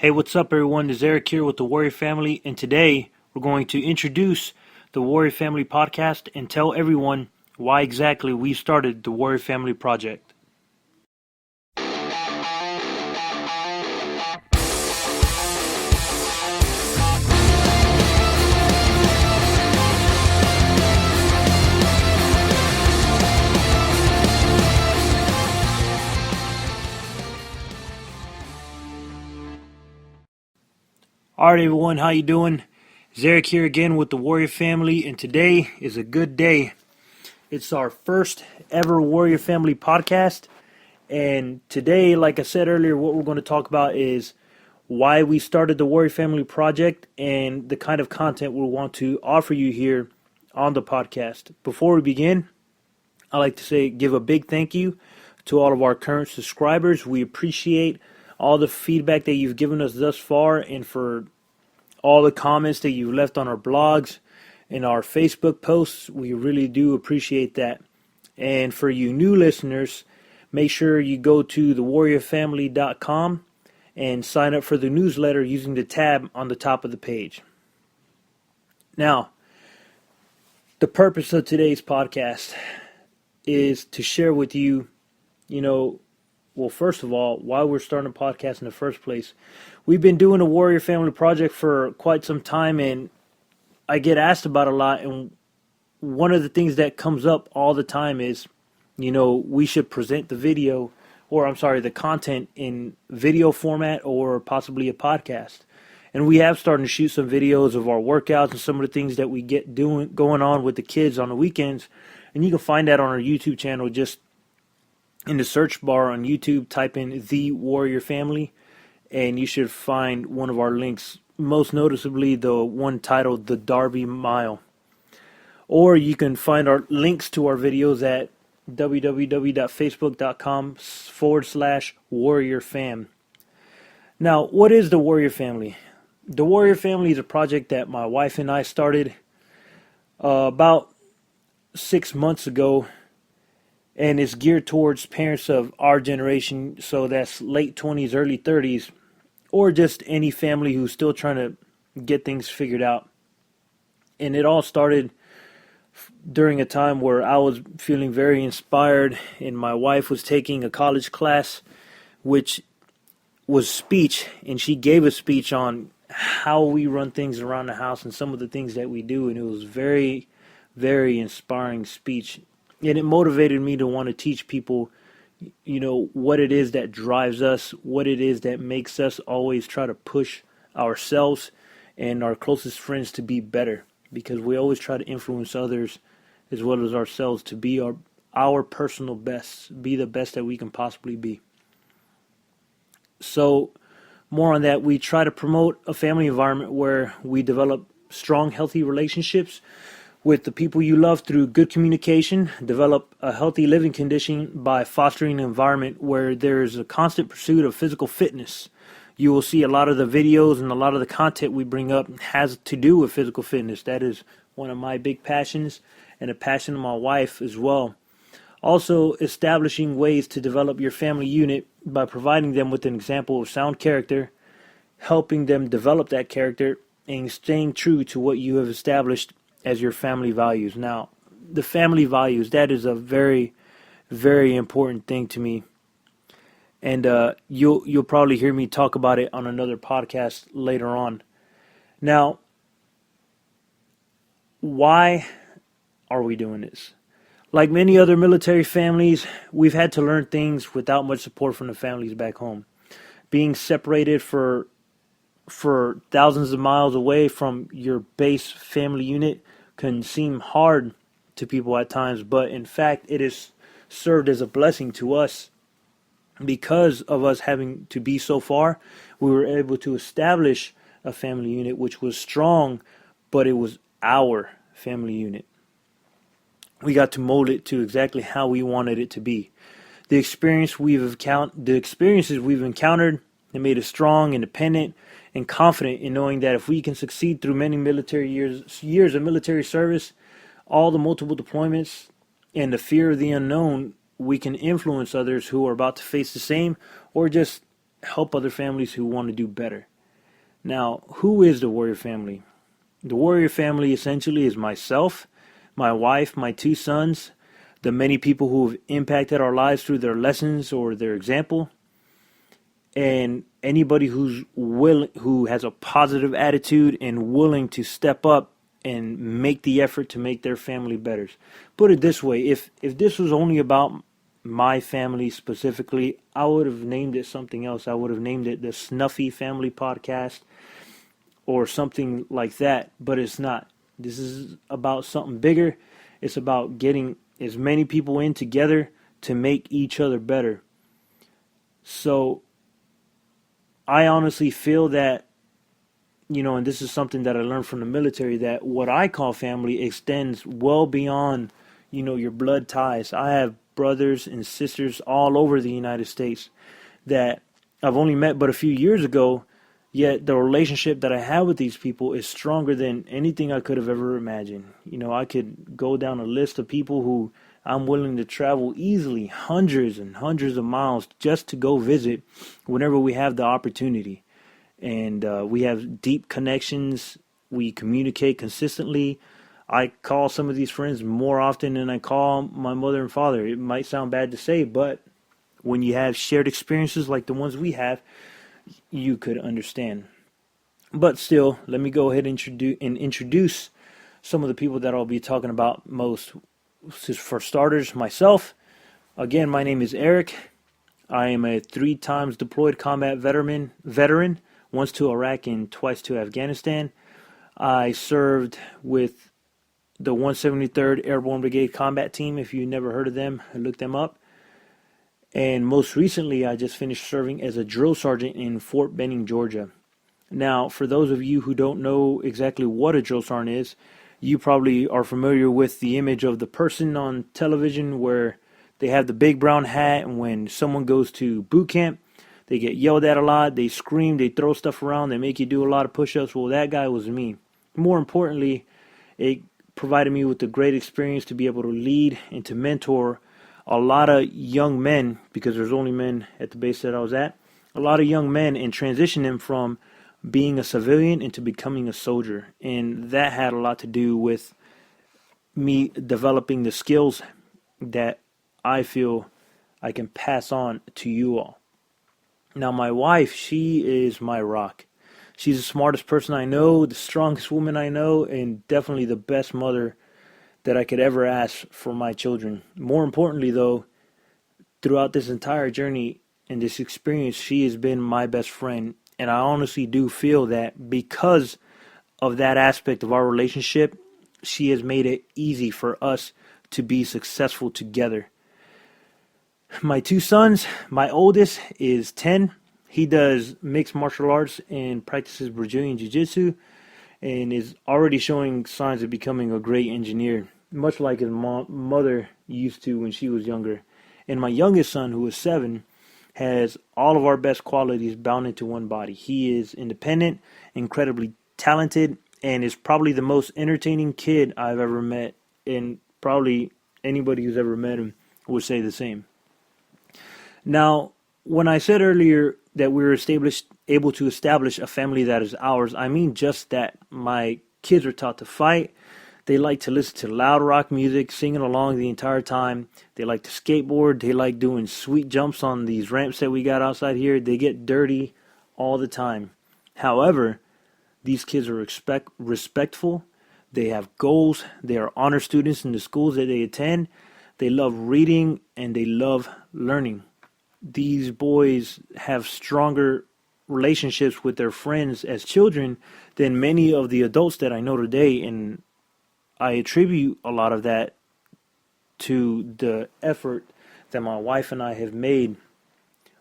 Hey, what's up, everyone? It's Eric here with the Warrior Family, and today we're going to introduce the Warrior Family podcast and tell everyone why exactly we started the Warrior Family project. All right, everyone, how you doing? It's Eric here again with the Warrior Family, and today is a good day. It's our first ever Warrior Family podcast, and today, like I said earlier, what we're going to talk about is why we started the Warrior Family project and the kind of content we want to offer you here on the podcast. Before we begin, I'd like to give a big thank you to all of our current subscribers. We appreciate all the feedback that you've given us thus far, and for all the comments that you've left on our blogs and our Facebook posts. We really do appreciate that. And for you new listeners, make sure you go to thewarriorfamily.com and sign up for the newsletter using the tab on the top of the page. Now, the purpose of today's podcast is to share with you, well, first of all, why we're starting a podcast in the first place. We've been doing a Warrior Family project for quite some time, and I get asked about it a lot. And one of the things that comes up all the time is, we should present the content in video format or possibly a podcast. And we have started to shoot some videos of our workouts and some of the things that we get going on with the kids on the weekends. And you can find that on our YouTube channel. Just in the search bar on YouTube, type in The Warrior Family, and you should find one of our links, most noticeably the one titled The Darby Mile. Or you can find our links to our videos at www.facebook.com/warriorfam. Now, what is the Warrior Family? The Warrior Family is a project that my wife and I started about 6 months ago, and it's geared towards parents of our generation, so that's late 20s, early 30s, or just any family who's still trying to get things figured out. And it all started during a time where I was feeling very inspired, and my wife was taking a college class, which was speech, and she gave a speech on how we run things around the house and some of the things that we do, and it was very, very inspiring speech. And it motivated me to want to teach people, what it is that drives us, what it is that makes us always try to push ourselves and our closest friends to be better. Because we always try to influence others as well as ourselves to be our personal best, be the best that we can possibly be. So, more on that, we try to promote a family environment where we develop strong, healthy relationships with the people you love through good communication, develop a healthy living condition by fostering an environment where there's a constant pursuit of physical fitness. You will see a lot of the videos and a lot of the content we bring up has to do with physical fitness. That is one of my big passions and a passion of my wife as well. Also, establishing ways to develop your family unit by providing them with an example of sound character, helping them develop that character, and staying true to what you have established as your family values. Now, the family values, that is a very, very important thing to me. And you'll probably hear me talk about it on another podcast later on. Now, why are we doing this? Like many other military families, we've had to learn things without much support from the families back home. Being separated for thousands of miles away from your base family unit can seem hard to people at times, but in fact it has served as a blessing to us. Because of us having to be so far, we were able to establish a family unit which was strong, but it was our family unit. We got to mold it to exactly how we wanted it to be. The experiences we've encountered have made us strong, independent, and confident in knowing that if we can succeed through many military years of military service, all the multiple deployments, and the fear of the unknown, we can influence others who are about to face the same, or just help other families who want to do better. Now, who is the Warrior family? The Warrior family essentially is myself, my wife, my two sons, the many people who have impacted our lives through their lessons or their example, and anybody who has a positive attitude and willing to step up and make the effort to make their family better. Put it this way, if this was only about my family specifically, I would have named it something else. I would have named it the Snuffy Family Podcast or something like that, but it's not. This is about something bigger. It's about getting as many people in together to make each other better. So I honestly feel that, and this is something that I learned from the military, that what I call family extends well beyond, your blood ties. I have brothers and sisters all over the United States that I've only met but a few years ago, yet the relationship that I have with these people is stronger than anything I could have ever imagined. I could go down a list of people who I'm willing to travel easily hundreds and hundreds of miles just to go visit whenever we have the opportunity. And we have deep connections. We communicate consistently. I call some of these friends more often than I call my mother and father. It might sound bad to say, but when you have shared experiences like the ones we have, you could understand. But still, let me go ahead and introduce some of the people that I'll be talking about most. For starters, myself. Again, my name is Eric. I am a 3 times deployed combat veteran, once to Iraq and twice to Afghanistan. I served with the 173rd Airborne Brigade Combat Team. If you never heard of them, look them up. And most recently, I just finished serving as a drill sergeant in Fort Benning, Georgia. Now, for those of you who don't know exactly what a drill sergeant is, you probably are familiar with the image of the person on television where they have the big brown hat, and when someone goes to boot camp, they get yelled at a lot, they scream, they throw stuff around, they make you do a lot of push-ups. Well, that guy was me. More importantly, it provided me with a great experience to be able to lead and to mentor a lot of young men, because there's only men at the base that I was at, a lot of young men, and transition them from being a civilian into becoming a soldier. And that had a lot to do with me developing the skills that I feel I can pass on to you all. Now, my wife, she is my rock. She's the smartest person I know, the strongest woman I know, and definitely the best mother that I could ever ask for my children. More importantly, though, throughout this entire journey and this experience, she has been my best friend. And I honestly do feel that because of that aspect of our relationship, she has made it easy for us to be successful together. My 2 sons, my oldest is 10. He does mixed martial arts and practices Brazilian Jiu-Jitsu and is already showing signs of becoming a great engineer, much like his mother used to when she was younger. And my youngest son, who is 7, has all of our best qualities bound into one body. He is independent, incredibly talented, and is probably the most entertaining kid I've ever met, and probably anybody who's ever met him would say the same. Now, when I said earlier that we were able to establish a family that is ours, I mean just that. My kids are taught to fight. They like to listen to loud rock music, singing along the entire time. They like to skateboard. They like doing sweet jumps on these ramps that we got outside here. They get dirty all the time. However, these kids are respectful. They have goals. They are honor students in the schools that they attend. They love reading and they love learning. These boys have stronger relationships with their friends as children than many of the adults that I know today, and I attribute a lot of that to the effort that my wife and I have made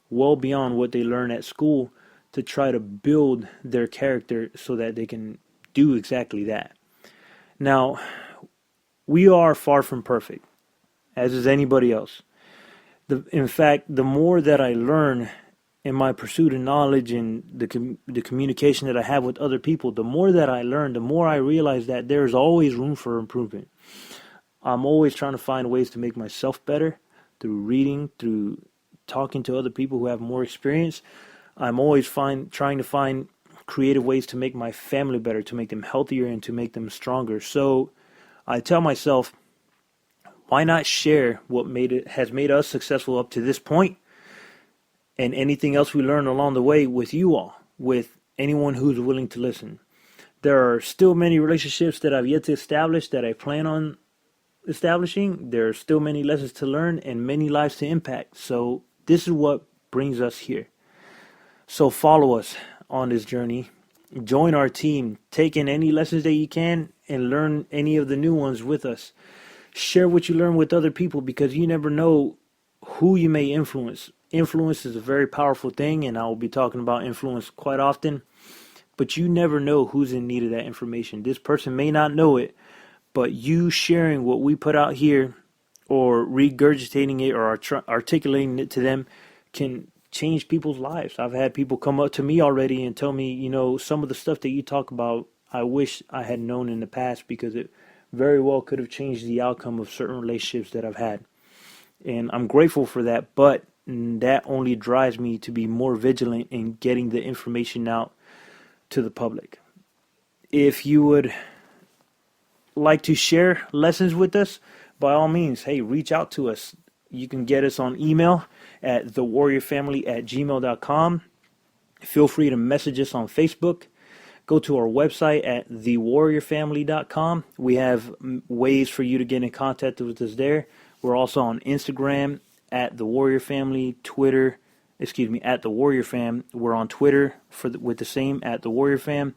well beyond what they learn at school to try to build their character so that they can do exactly that. Now, we are far from perfect, as is anybody else. In fact, the more that I learn in my pursuit of knowledge and the communication that I have with other people, the more that I learn, the more I realize that there's always room for improvement. I'm always trying to find ways to make myself better through reading, through talking to other people who have more experience. I'm always trying to find creative ways to make my family better, to make them healthier, and to make them stronger. So I tell myself, why not share what has made us successful up to this point, and anything else we learn along the way with you all, with anyone who's willing to listen. There are still many relationships that I've yet to establish that I plan on establishing. There are still many lessons to learn and many lives to impact. So this is what brings us here. So follow us on this journey. Join our team. Take in any lessons that you can and learn any of the new ones with us. Share what you learn with other people, because you never know who you may influence. Influence is a very powerful thing, and I will be talking about influence quite often. But you never know who's in need of that information. This person may not know it, but you sharing what we put out here, or regurgitating it, or articulating it to them, can change people's lives. I've had people come up to me already and tell me, some of the stuff that you talk about, I wish I had known in the past, because it very well could have changed the outcome of certain relationships that I've had. And I'm grateful for that, but that only drives me to be more vigilant in getting the information out to the public. If you would like to share lessons with us, by all means, hey, reach out to us. You can get us on email at thewarriorfamily@gmail.com. Feel free to message us on Facebook. Go to our website at thewarriorfamily.com. We have ways for you to get in contact with us there. We're also on Instagram at The Warrior Family, at The Warrior Fam. We're on Twitter with the same, at The Warrior Fam.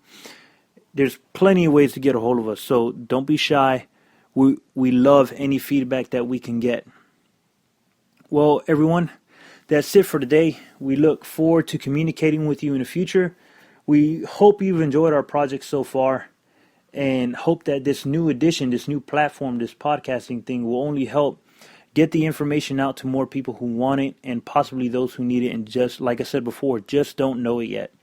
There's plenty of ways to get a hold of us, so don't be shy. We love any feedback that we can get. Well, everyone, that's it for today. We look forward to communicating with you in the future. We hope you've enjoyed our project so far, and hope that this new addition, this new platform, this podcasting thing will only help get the information out to more people who want it, and possibly those who need it, and just, like I said before, just don't know it yet.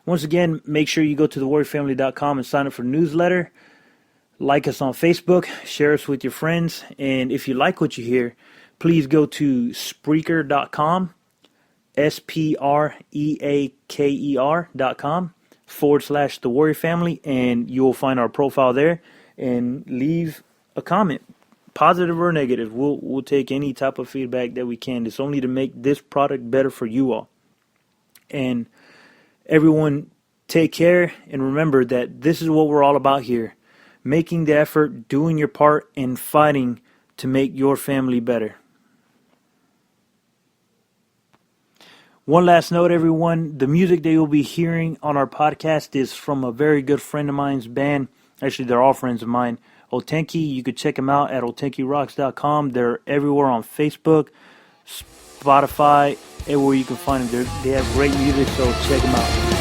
Once again, make sure you go to thewarriorfamily.com and sign up for the newsletter. Like us on Facebook, share us with your friends, and if you like what you hear, please go to Spreaker.com, Spreaker.com /The Warrior Family, and you'll find our profile there, and leave a comment. Positive or negative, we'll take any type of feedback that we can. It's only to make this product better for you all. And everyone, take care, and remember that this is what we're all about here. Making the effort, doing your part, and fighting to make your family better. One last note, everyone. The music that you'll be hearing on our podcast is from a very good friend of mine's band. Actually, they're all friends of mine. Otenki, you could check them out at otenkirocks.com. They're everywhere on Facebook, Spotify, everywhere you can find them. They have great music, so check them out.